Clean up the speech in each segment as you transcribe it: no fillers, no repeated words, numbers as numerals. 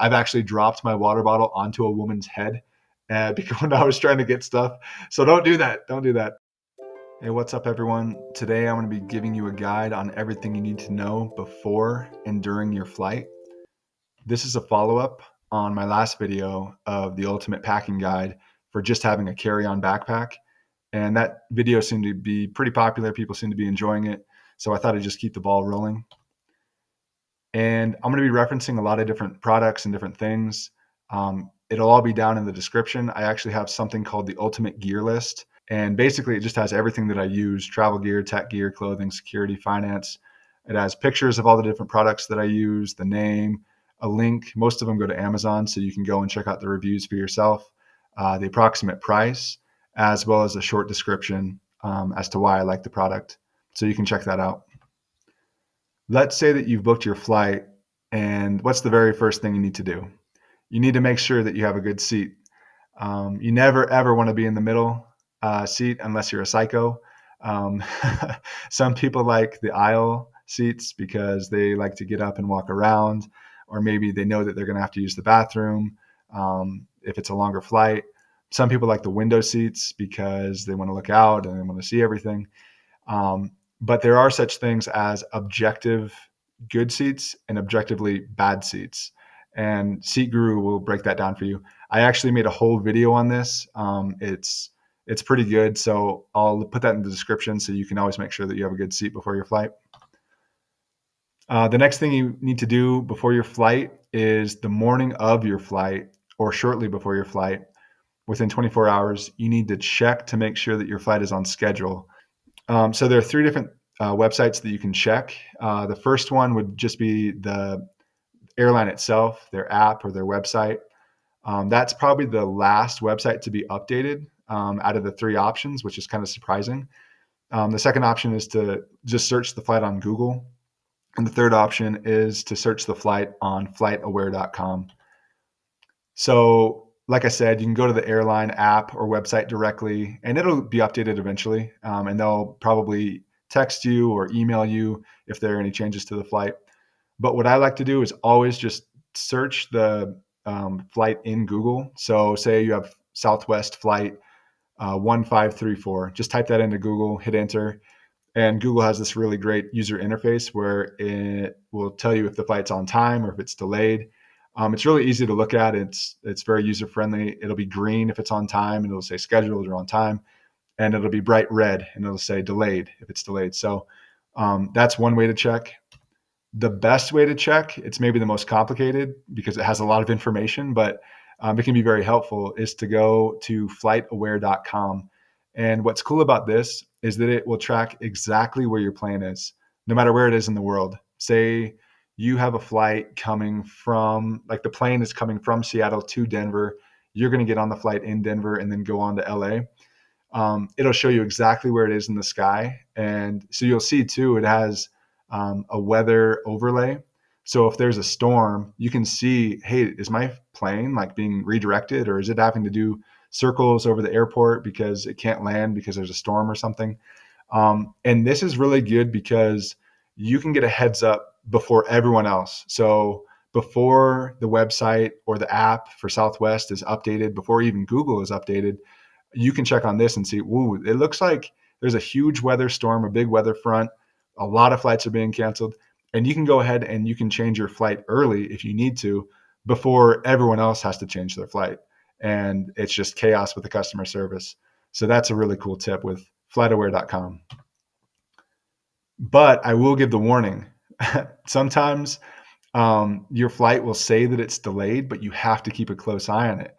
I've actually dropped my water bottle onto a woman's head because when I was trying to get stuff. So don't do that. Don't do that. Hey, what's up, everyone? Today I'm going to be giving you a guide on everything you need to know before and during your flight. This is a follow-up on my last video of the ultimate packing guide for just having a carry-on backpack. And that video seemed to be pretty popular. People seem to be enjoying it. So I thought I'd just keep the ball rolling. And I'm going to be referencing a lot of different products and different things. It'll all be down in the description. I actually have something called the Ultimate Gear List. And basically, it just has everything that I use: travel gear, tech gear, clothing, security, finance. It has pictures of all the different products that I use, the name, a link. Most of them go to Amazon, so you can go and check out the reviews for yourself, the approximate price, as well as a short description as to why I like the product. So you can check that out. Let's say that you've booked your flight, and what's the very first thing you need to do? You need to make sure that you have a good seat. You never, ever want to be in the middle seat unless you're a psycho. Um, some people like the aisle seats because they like to get up and walk around, or maybe they know that they're going to have to use the bathroom if it's a longer flight. Some people like the window seats because they want to look out and they want to see everything. But there are such things as objective good seats and objectively bad seats. And Seat Guru will break that down for you. I actually made a whole video on this. It's pretty good. So I'll put that in the description so you can always make sure that you have a good seat before your flight. The next thing you need to do before your flight is the morning of your flight or shortly before your flight, within 24 hours, you need to check to make sure that your flight is on schedule. So there are three different websites that you can check. The first one would just be the airline itself, their app or their website. That's probably the last website to be updated out of the three options, which is kind of surprising. The second option is to just search the flight on Google. And the third option is to search the flight on flightaware.com. So like I said, you can go to the airline app or website directly, and it'll be updated eventually. And they'll probably text you or email you if there are any changes to the flight. But what I like to do is always just search the flight in Google. So say you have Southwest flight 1534, just type that into Google, hit enter. And Google has this really great user interface where it will tell you if the flight's on time or if it's delayed. It's really easy to look at. It's very user friendly. It'll be green if it's on time, and it'll say scheduled or on time, and it'll be bright red and it'll say delayed if it's delayed. So that's one way to check. The best way to check, it's maybe the most complicated because it has a lot of information, but it can be very helpful, is to go to flightaware.com. And what's cool about this is that it will track exactly where your plane is, no matter where it is in the world. Say you have a flight coming from, like the plane is coming from Seattle to Denver. You're going to get on the flight in Denver and then go on to LA. It'll show you exactly where it is in the sky. And so you'll see too, it has a weather overlay. So if there's a storm, you can see, hey, is my plane like being redirected, or is it having to do circles over the airport because it can't land because there's a storm or something? And this is really good because you can get a heads up before everyone else. So before the website or the app for Southwest is updated, before even Google is updated, you can check on this and see, ooh, it looks like there's a huge weather storm, a big weather front. A lot of flights are being canceled. And you can go ahead and you can change your flight early if you need to before everyone else has to change their flight. And it's just chaos with the customer service. So that's a really cool tip with flightaware.com. But I will give the warning. Sometimes your flight will say that it's delayed, but you have to keep a close eye on it.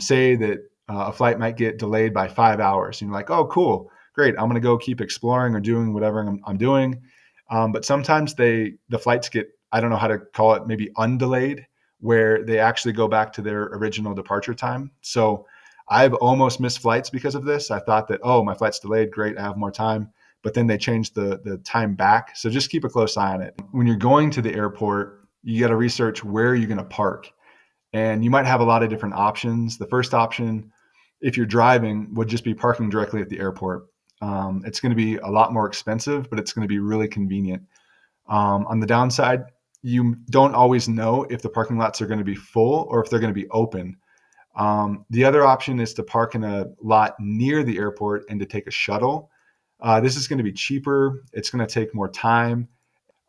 Say that a flight might get delayed by 5 hours. And you're like, oh, cool, great. I'm going to go keep exploring or doing whatever I'm doing. But sometimes the flights get, I don't know how to call it, maybe undelayed, where they actually go back to their original departure time. So I've almost missed flights because of this. I thought that, oh, my flight's delayed. Great, I have more time. But then they changed the time back. So just keep a close eye on it. When you're going to the airport, you got to research where you're going to park. And you might have a lot of different options. The first option, if you're driving, would just be parking directly at the airport. It's going to be a lot more expensive, but it's going to be really convenient. On the downside, you don't always know if the parking lots are going to be full or if they're going to be open. The other option is to park in a lot near the airport and to take a shuttle. This is going to be cheaper. It's going to take more time.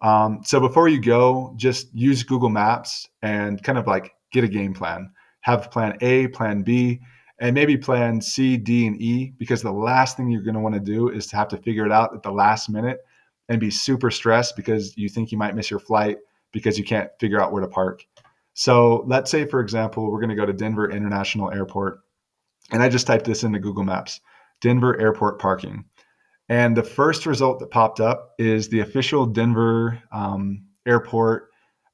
So before you go, just use Google Maps and kind of like get a game plan. Have plan A, plan B, and maybe plan C, D, and E, because the last thing you're going to want to do is to have to figure it out at the last minute and be super stressed because you think you might miss your flight because you can't figure out where to park. So let's say, for example, we're going to go to Denver International Airport, and I just typed this into Google Maps, Denver Airport parking. And the first result that popped up is the official Denver Airport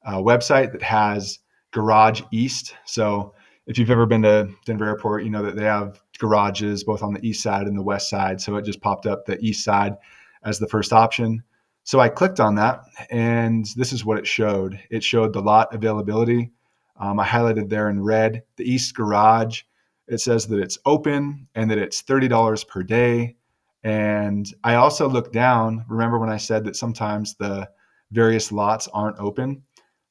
website that has Garage East. So if you've ever been to Denver Airport, you know that they have garages both on the east side and the west side. So it just popped up the east side as the first option. So I clicked on that, and this is what it showed. It showed the lot availability. I highlighted there in red the east garage. It says that it's open and that it's $30 per day. And I also looked down. Remember when I said that sometimes the various lots aren't open?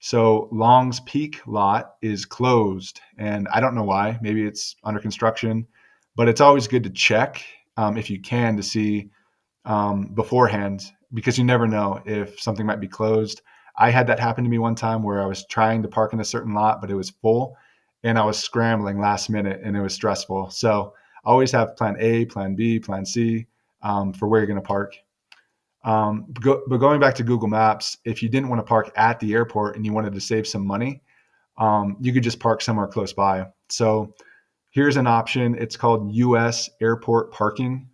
So Long's Peak lot is closed, and I don't know why. Maybe it's under construction, but it's always good to check if you can to see beforehand, because you never know if something might be closed. I had that happen to me one time where I was trying to park in a certain lot, but it was full, and I was scrambling last minute, and it was stressful. So always have plan A, plan B, plan C for where you're going to park. But going back to Google Maps, if you didn't want to park at the airport and you wanted to save some money, you could just park somewhere close by. So here's an option. It's called US Airport Parking.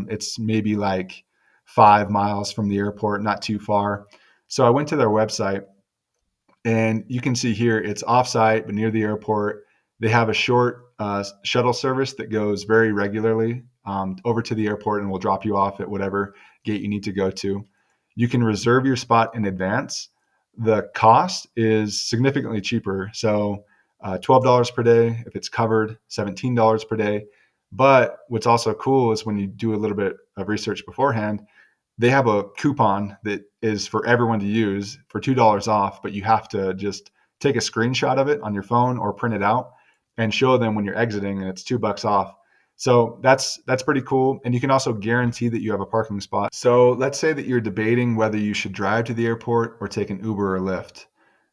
It's maybe like 5 miles from the airport, not too far. So I went to their website, and you can see here it's offsite, but near the airport. They have a short shuttle service that goes very regularly over to the airport and will drop you off at whatever gate you need to go to. You can reserve your spot in advance. The cost is significantly cheaper. So $12 per day if it's covered, $17 per day. But what's also cool is when you do a little bit of research beforehand, they have a coupon that is for everyone to use for $2 off, but you have to just take a screenshot of it on your phone or print it out and show them when you're exiting, and it's $2 off. So that's pretty cool. And you can also guarantee that you have a parking spot. So let's say that you're debating whether you should drive to the airport or take an Uber or Lyft.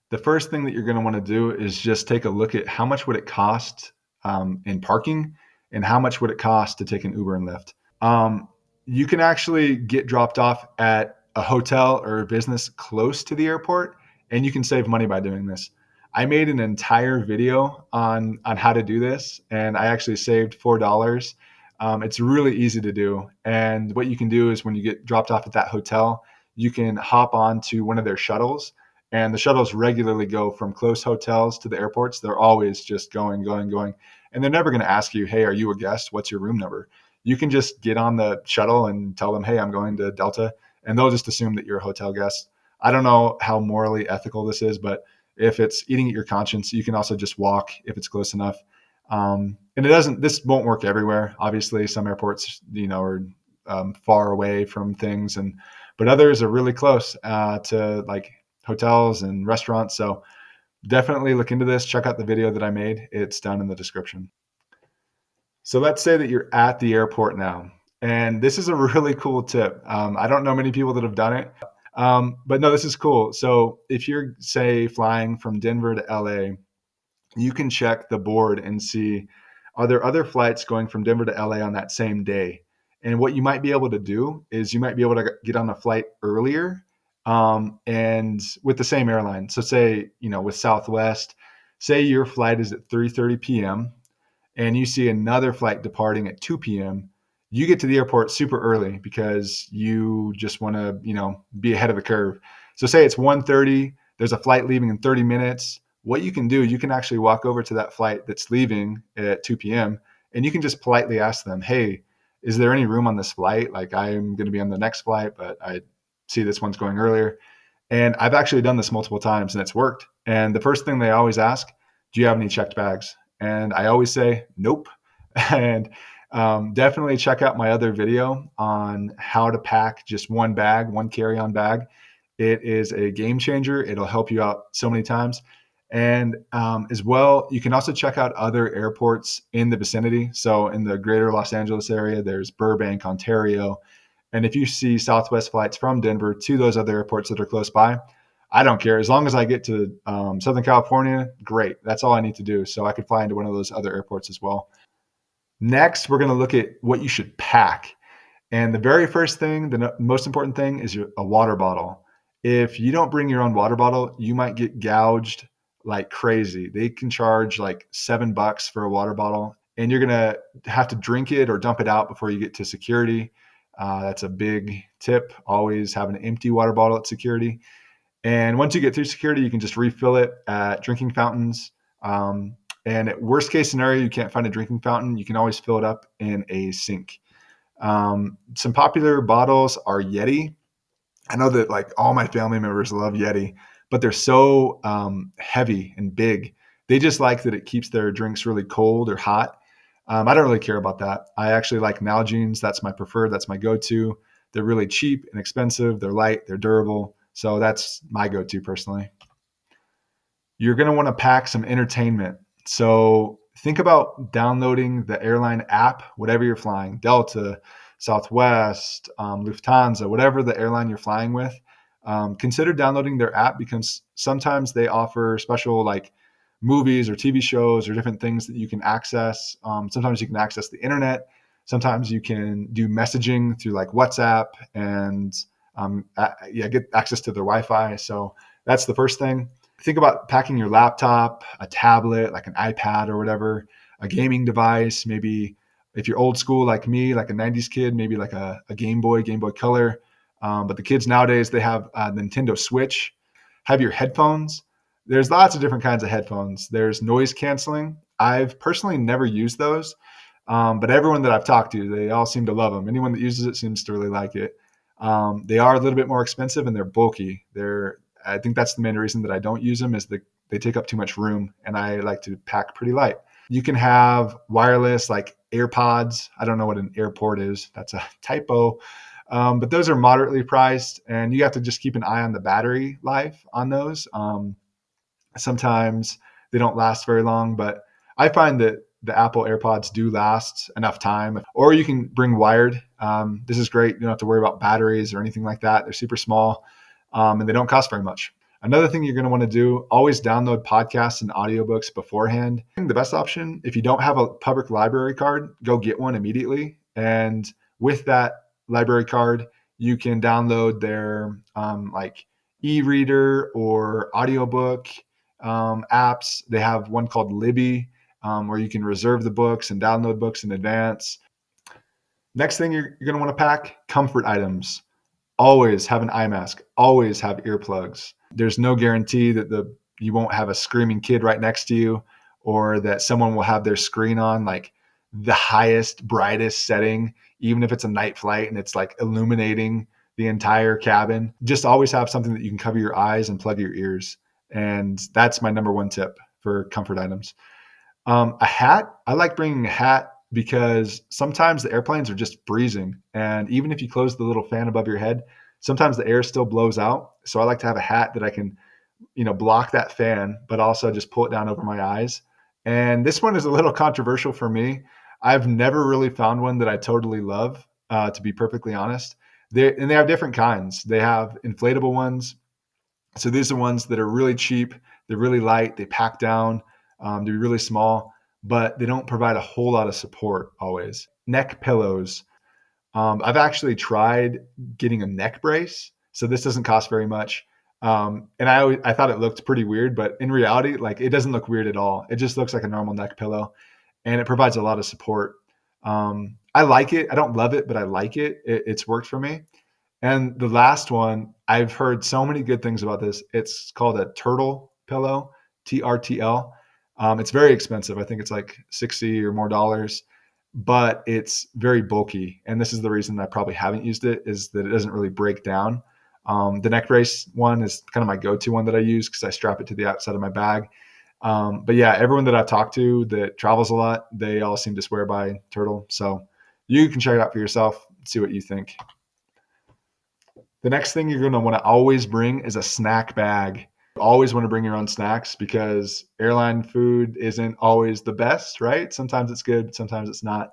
The first thing that you're going to want to do is just take a look at how much would it cost in parking and how much would it cost to take an Uber and Lyft. Um, you can actually get dropped off at a hotel or a business close to the airport, and you can save money by doing this. I made an entire video on how to do this, and I actually saved $4. It's really easy to do. And what you can do is when you get dropped off at that hotel, you can hop on to one of their shuttles, and the shuttles regularly go from close hotels to the airports. They're always just going, going, going. And they're never going to ask you, hey, are you a guest? What's your room number? You can just get on the shuttle and tell them, hey, I'm going to Delta, and they'll just assume that you're a hotel guest. I don't know how morally ethical this is, but if it's eating at your conscience, you can also just walk if it's close enough. And this won't work everywhere. Obviously, some airports, are far away from things, but others are really close to like hotels and restaurants. So definitely look into this. Check out the video that I made. It's down in the description. So let's say that you're at the airport now, and this is a really cool tip. I don't know many people that have done it, but no, this is cool. So if you're, say, flying from Denver to LA, you can check the board and see, are there other flights going from Denver to LA on that same day? And what you might be able to do is you might be able to get on a flight earlier and with the same airline. So say, with Southwest, say your flight is at 3:30 p.m. and you see another flight departing at 2 p.m., you get to the airport super early because you just want to, be ahead of the curve. So say it's 1:30, there's a flight leaving in 30 minutes. What you can do, you can actually walk over to that flight that's leaving at 2 p.m. and you can just politely ask them, hey, is there any room on this flight? Like, I'm going to be on the next flight, but I see this one's going earlier. And I've actually done this multiple times and it's worked. And the first thing they always ask, do you have any checked bags? And I always say, nope. And definitely check out my other video on how to pack just one bag, one carry-on bag. It is a game changer. It'll help you out so many times. And as well, you can also check out other airports in the vicinity. So in the greater Los Angeles area, there's Burbank, Ontario. And if you see Southwest flights from Denver to those other airports that are close by, I don't care. As long as I get to Southern California, great. That's all I need to do. So I could fly into one of those other airports as well. Next, we're going to look at what you should pack. And the very first thing, the most important thing is a water bottle. If you don't bring your own water bottle, you might get gouged like crazy. They can charge like $7 for a water bottle, and you're going to have to drink it or dump it out before you get to security. That's a big tip. Always have an empty water bottle at security. And once you get through security, you can just refill it at drinking fountains. And at worst case scenario, you can't find a drinking fountain, you can always fill it up in a sink. Some popular bottles are Yeti. I know that like all my family members love Yeti, but they're so heavy and big. They just like that it keeps their drinks really cold or hot. I don't really care about that. I actually like Nalgene's. That's my preferred. That's my go-to. They're really cheap and expensive. They're light. They're durable. So that's my go-to personally. You're going to want to pack some entertainment. So think about downloading the airline app, whatever you're flying, Delta, Southwest, Lufthansa, whatever the airline you're flying with. Consider downloading their app because sometimes they offer special like movies or TV shows or different things that you can access. Sometimes you can access the internet. Sometimes you can do messaging through like WhatsApp and get access to their Wi-Fi. So that's the first thing. Think about packing your laptop, a tablet, like an iPad or whatever, a gaming device, maybe if you're old school like me, like a 90s kid, maybe like a Game Boy Color. But the kids nowadays, they have a Nintendo Switch. Have your headphones. There's lots of different kinds of headphones. There's noise canceling. I've personally never used those, but everyone that I've talked to, they all seem to love them. Anyone that uses it seems to really like it. They are a little bit more expensive and they're bulky. I think that's the main reason that I don't use them is that they take up too much room and I like to pack pretty light. You can have wireless like AirPods. I don't know what an airport is. That's a typo. But those are moderately priced and you have to just keep an eye on the battery life on those. Sometimes they don't last very long, but I find that the Apple AirPods do last enough time. Or you can bring wired. This is great. You don't have to worry about batteries or anything like that. They're super small and they don't cost very much. Another thing you're going to want to do, always download podcasts and audiobooks beforehand. The best option, if you don't have a public library card, go get one immediately. And with that library card, you can download their like e-reader or audiobook apps. They have one called Libby where you can reserve the books and download books in advance. Next thing you're going to want to pack, comfort items. Always have an eye mask, always have earplugs. There's no guarantee that you won't have a screaming kid right next to you or that someone will have their screen on like the highest, brightest setting, even if it's a night flight and it's like illuminating the entire cabin. Just always have something that you can cover your eyes and plug your ears. And that's my number one tip for comfort items. A hat, I like bringing a hat because sometimes the airplanes are just freezing. And even if you close the little fan above your head, sometimes the air still blows out. So I like to have a hat that I can, block that fan, but also just pull it down over my eyes. And this one is a little controversial for me. I've never really found one that I totally love, to be perfectly honest. And they have different kinds. They have inflatable ones. So these are ones that are really cheap. They're really light. They pack down. They're really small, but they don't provide a whole lot of support always. Neck pillows. I've actually tried getting a neck brace. So this doesn't cost very much. And I thought it looked pretty weird, but in reality, like it doesn't look weird at all. It just looks like a normal neck pillow and it provides a lot of support. I like it. I don't love it, but I like it. It's worked for me. And the last one, I've heard so many good things about this. It's called a turtle pillow, TRTL. It's very expensive. I think it's like 60 or more dollars, but it's very bulky. And this is the reason I probably haven't used it is that it doesn't really break down. The neck brace one is kind of my go-to one that I use because I strap it to the outside of my bag. But yeah, everyone that I've talked to that travels a lot, they all seem to swear by turtle. So you can check it out for yourself, see what you think. The next thing you're going to want to always bring is a snack bag. You always want to bring your own snacks because airline food isn't always the best, right? Sometimes it's good, sometimes it's not.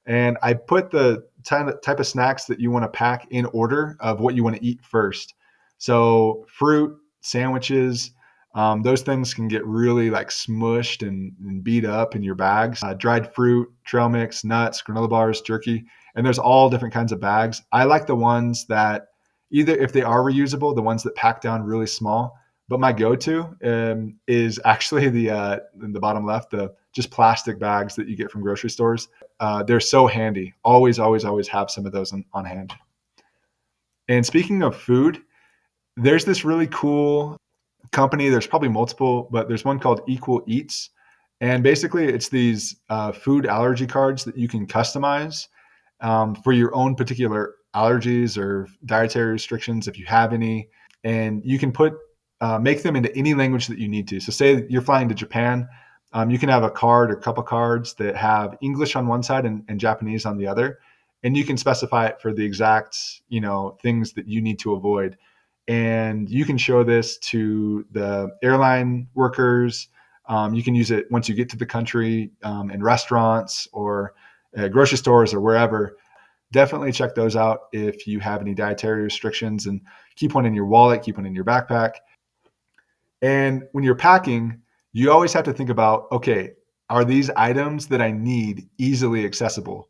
And I put the type of snacks that you want to pack in order of what you want to eat first. So fruit, sandwiches, those things can get really like smushed and beat up in your bags. Dried fruit, trail mix, nuts, granola bars, jerky, and there's all different kinds of bags. I like the ones that either if they are reusable, the ones that pack down really small. But my go-to is actually the in the bottom left, the just plastic bags that you get from grocery stores. They're so handy. Always, always, always have some of those on hand. And speaking of food, there's this really cool company. There's probably multiple, but there's one called Equal Eats. And basically, it's these food allergy cards that you can customize for your own particular allergies or dietary restrictions if you have any. And you can make them into any language that you need to. So say you're flying to Japan, you can have a card or couple cards that have English on one side and Japanese on the other, and you can specify it for the exact things that you need to avoid. And you can show this to the airline workers. You can use it once you get to the country in restaurants or grocery stores or wherever. Definitely check those out if you have any dietary restrictions, and keep one in your wallet, keep one in your backpack. And when you're packing, you always have to think about, okay, are these items that I need easily accessible?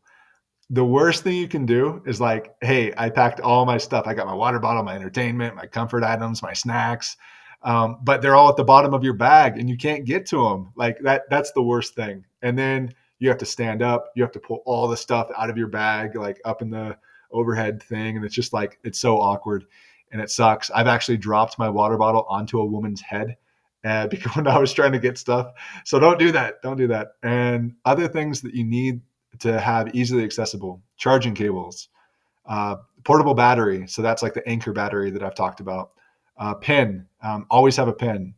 The worst thing you can do is like, hey, I packed all my stuff. I got my water bottle, my entertainment, my comfort items, my snacks, but they're all at the bottom of your bag and you can't get to them. Like that's the worst thing. And then you have to stand up. You have to pull all the stuff out of your bag, like up in the overhead thing. And it's just like, it's so awkward and it sucks. I've actually dropped my water bottle onto a woman's head because when I was trying to get stuff. So don't do that. Don't do that. And other things that you need to have easily accessible charging cables, uh, portable battery. So that's like the Anker battery that I've talked about. Pen, always have a pen.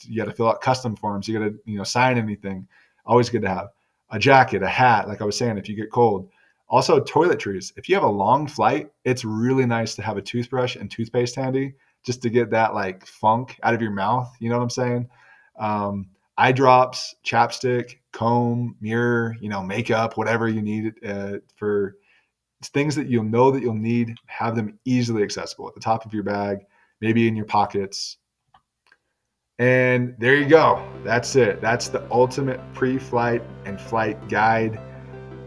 You got to fill out custom forms. You got to sign anything. Always good to have a jacket, a hat. Like I was saying, if you get cold. Also toiletries. If you have a long flight, it's really nice to have a toothbrush and toothpaste handy just to get that like funk out of your mouth. You know what I'm saying? Um, Eye drops, chapstick, comb, mirror, makeup, whatever you need for things that you'll know that you'll need, have them easily accessible at the top of your bag, maybe in your pockets. And there you go. That's it. That's the ultimate pre-flight and flight guide.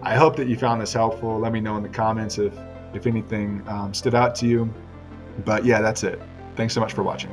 I hope that you found this helpful. Let me know in the comments if anything stood out to you. But yeah, that's it. Thanks so much for watching.